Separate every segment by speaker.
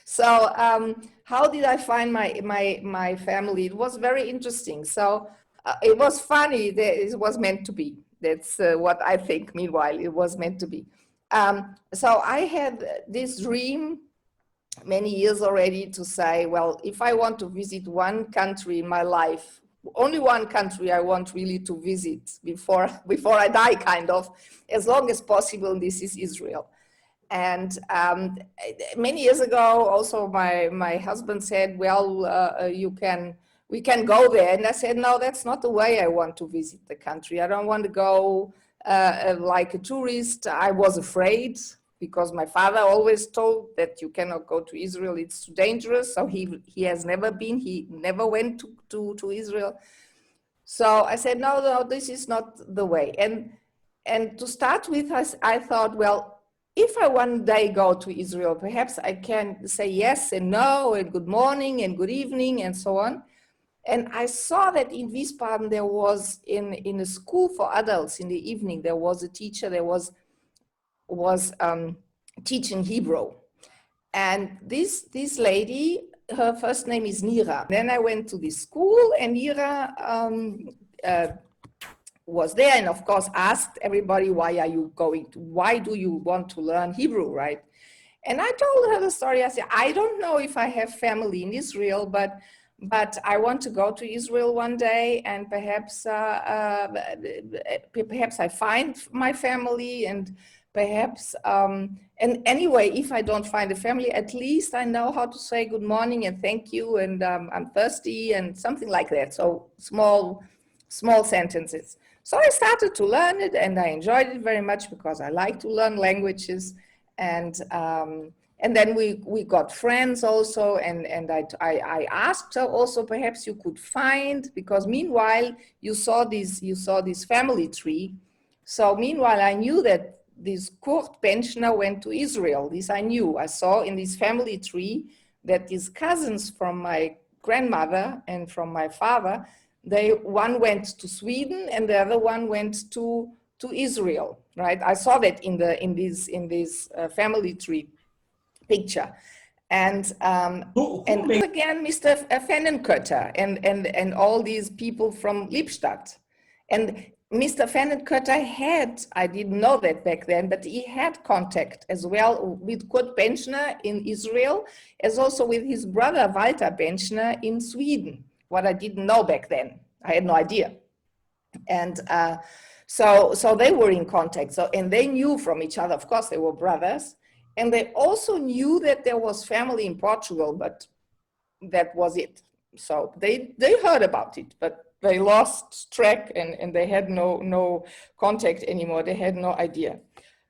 Speaker 1: So how did I find my family? It was very interesting. So it was funny that it was meant to be. That's what I think. Meanwhile, it was meant to be. So I had this dream many years already to say, well, if I want to visit one country in my life, only one country I want really to visit before I die, kind of, as long as possible, this is Israel. And many years ago, also my husband said, well, we can go there. And I said, no, that's not the way I want to visit the country. I don't want to go like a tourist. I was afraid because my father always told that you cannot go to Israel, it's too dangerous. So he has never been, he never went to Israel. So I said, no, this is not the way. And to start with, I thought, well, if I one day go to Israel, perhaps I can say yes and no and good morning and good evening and so on. And I saw that in Wiesbaden, there was in a school for adults in the evening, there was a teacher that was teaching Hebrew. And this lady, her first name is Nira. Then I went to this school and Nira was there and of course asked everybody, why do you want to learn Hebrew, right? And I told her the story. I said, I don't know if I have family in Israel, but I want to go to Israel one day and perhaps I find my family and perhaps, and anyway, if I don't find a family, at least I know how to say good morning and thank you and I'm thirsty and something like that. So small sentences. So I started to learn it and I enjoyed it very much because I like to learn languages. And then we got friends also, and I asked her also, perhaps you could find, because meanwhile you saw this family tree. So meanwhile I knew that this Kurt Benchner went to Israel. This I knew. I saw in this family tree that these cousins from my grandmother and from my father, one went to Sweden and the other one went to Israel, right? I saw that in this family tree picture. And again, Mr. Fennenkötter and all these people from Lippstadt. And Mr. Fennenkötter had, I didn't know that back then, but he had contact as well with Kurt Benchner in Israel, as also with his brother Walter Benchner in Sweden. What I didn't know back then, I had no idea. And so they were in contact. So, and they knew from each other, of course, they were brothers. And they also knew that there was family in Portugal, but that was it. So they heard about it, but they lost track and they had no contact anymore. They had no idea.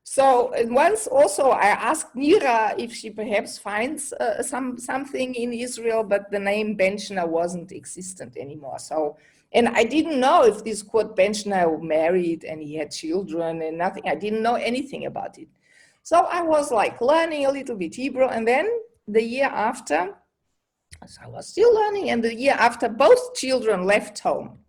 Speaker 1: So once also I asked Nira if she perhaps finds something in Israel, but the name Benchner wasn't existent anymore. So, and I didn't know if this Kurt Benchner married and he had children and nothing. I didn't know anything about it. So I was like learning a little bit Hebrew, and then the year after, so I was still learning, and the year after both children left home.